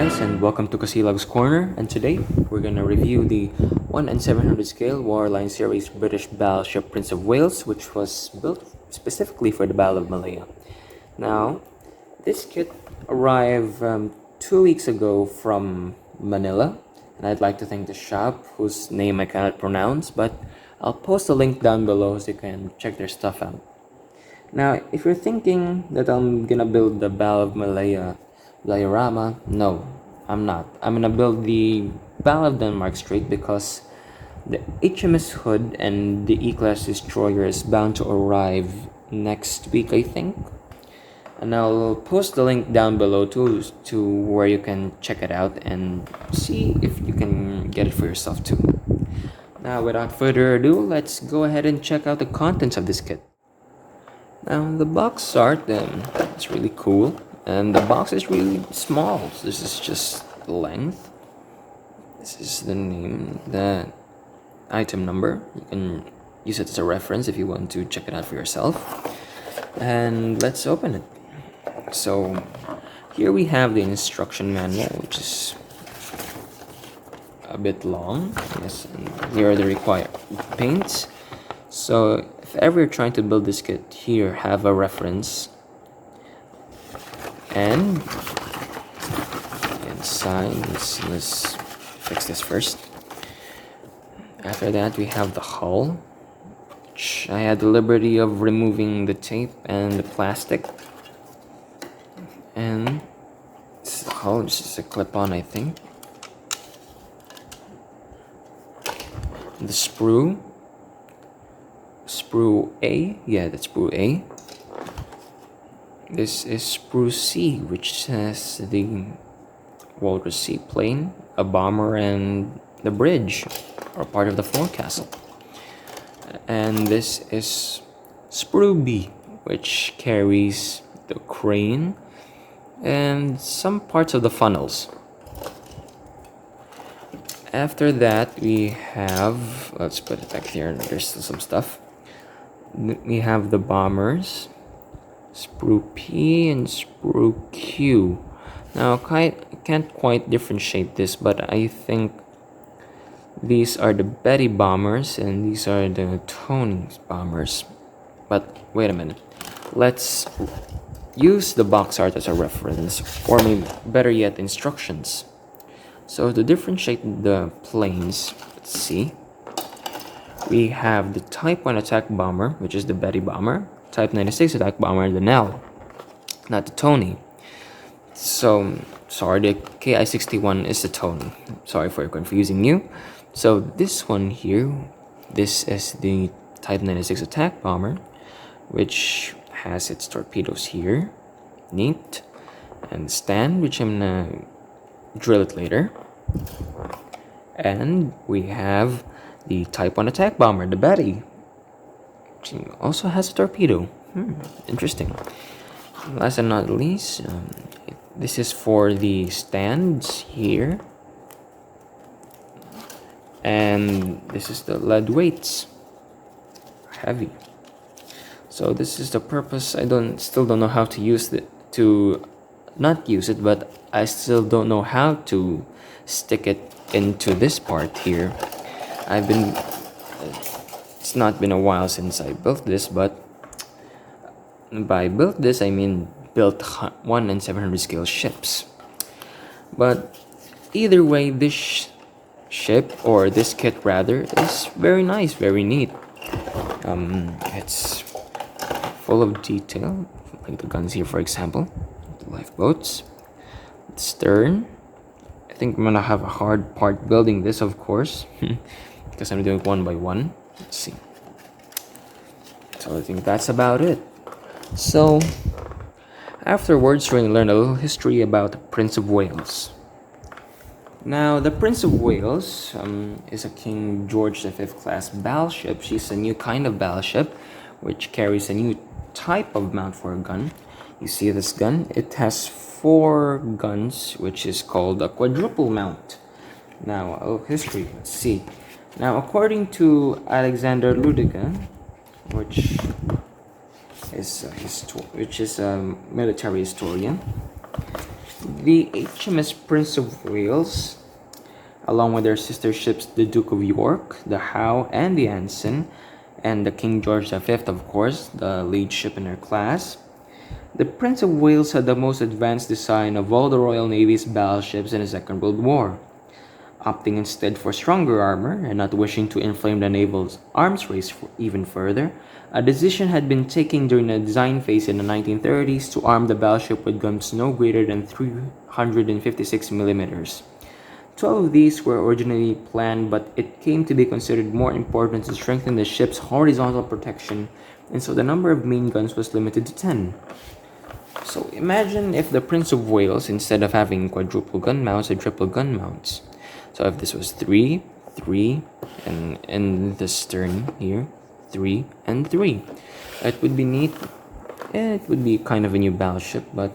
guys, and welcome to Casilag's Corner. And today we're gonna review the 1 and 700 scale Warline Series British battleship Prince of Wales, which was built specifically for the Battle of Malaya. Now, this kit arrived 2 weeks ago from Manila, and I'd like to thank the shop, whose name I cannot pronounce, but I'll post a link down below so you can check their stuff out. Now, if you're thinking that I'm gonna build the Battle of Malaya diorama, no, I'm not. I'm gonna build the Battle of Denmark straight because the HMS Hood and the E-Class destroyer is bound to arrive next week, I think. And I'll post the link down below to where you can check it out and see if you can get it for yourself too. Now, without further ado, let's go ahead and check out the contents of this kit. Now, the box art, it's really cool. And the box is really small. So this is just the length. This is the name, the item number. You can use it as a reference if you want to check it out for yourself. And let's open it. So here we have the instruction manual, which is a bit long. Yes, and here are the required paints. So if ever you're trying to build this kit, here have a reference. And inside, let's fix this first. After that, we have the hull, which I had the liberty of removing the tape and the plastic. And this is the hull, this is a clip-on, I think. The sprue A, yeah, that's sprue A. This is sprue C, which has the Walrus seaplane, a bomber, and the bridge, or part of the forecastle. And this is sprue B, which carries the crane and some parts of the funnels. After that, we have, let's put it back here, there's still some stuff. We have the bombers, sprue P and sprue Q. Now I can't quite differentiate this, but I think these are the Betty bombers and these are the Tony bombers. But wait a minute, let's use the box art as a reference, or maybe better yet, instructions. So to differentiate the planes, let's see. We have the Type 1 attack bomber, which is the Betty bomber. Type 96 attack bomber, the Nell, not the Tony. So, sorry, the KI-61 is the Tony. Sorry for confusing you. So this one here, this is the Type 96 attack bomber, which has its torpedoes here. Neat. And the stand, which I'm gonna drill it later. And we have the Type 1 attack bomber, the Betty. She also has a torpedo. Interesting. Last and not least, this is for the stands here. And this is the lead weights. Heavy. So this is the purpose. I still don't know how to use it, not use it, but I still don't know how to stick it into this part here. It's not been a while since I built this, but by built this, I mean built 1 and 700 scale ships. But either way, this ship, or this kit rather, is very nice, very neat. It's full of detail, like the guns here, for example, the lifeboats, the stern. I think I'm gonna have a hard part building this, of course, because I'm doing it one by one. Let's see. So I think that's about it. So afterwards, we're going to learn a little history about the Prince of Wales. Now, the Prince of Wales is a King George V class battleship. She's a new kind of battleship which carries a new type of mount for a gun. You see this gun? It has 4 guns, which is called a quadruple mount. Now, a little history. Let's see. Now, according to Alexander Ludica, which is a military historian, The HMS Prince of Wales, along with their sister ships the Duke of York, the Howe, and the Anson, and the King George V, of course, the lead ship in their class. The Prince of Wales had the most advanced design of all the Royal Navy's battleships in the Second World War. Opting instead for stronger armor and not wishing to inflame the naval's arms race even further, a decision had been taken during the design phase in the 1930s to arm the battleship with guns no greater than 356 millimeters. 12 of these were originally planned, but it came to be considered more important to strengthen the ship's horizontal protection, and so the number of main guns was limited to 10. So imagine if the Prince of Wales, instead of having quadruple gun mounts, had triple gun mounts. So if this was 3, 3, and in the stern here, 3 and 3. It would be neat. It would be kind of a new battleship, but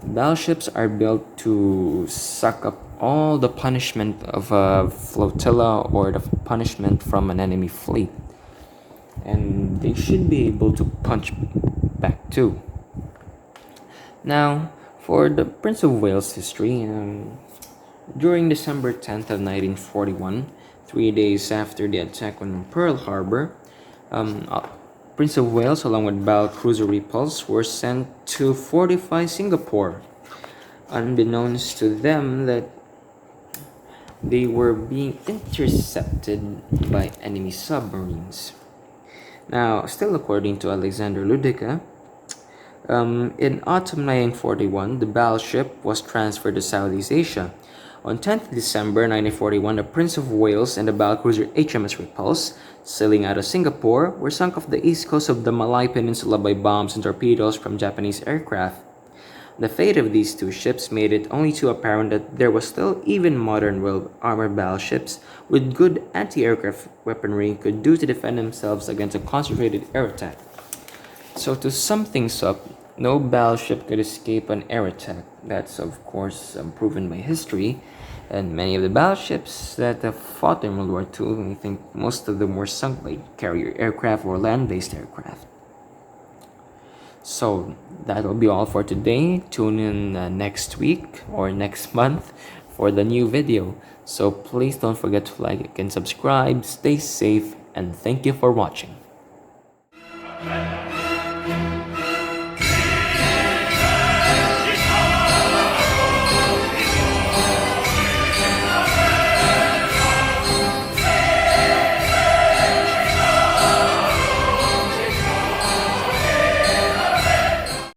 battleships are built to suck up all the punishment of a flotilla or the punishment from an enemy fleet. And they should be able to punch back too. Now, for the Prince of Wales history, during December 10th of 1941, 3 days after the attack on Pearl Harbor, Prince of Wales, along with battlecruiser Repulse, were sent to fortify Singapore, unbeknownst to them that they were being intercepted by enemy submarines. Now, still according to Alexander Ludica, in autumn 1941, the battleship was transferred to Southeast Asia. On 10th December 1941, the Prince of Wales and the battlecruiser HMS Repulse, sailing out of Singapore, were sunk off the east coast of the Malaya Peninsula by bombs and torpedoes from Japanese aircraft. The fate of these two ships made it only too apparent that there was still even modern well-armored battleships with good anti-aircraft weaponry could do to defend themselves against a concentrated air attack. So to sum things up, no battleship could escape an air attack. That's of course proven by history, and many of the battleships that have fought in World War II, I think most of them were sunk by carrier aircraft or land-based aircraft. So that'll be all for today. Tune in next week or next month for the new video. So please don't forget to like and subscribe. Stay safe and thank you for watching.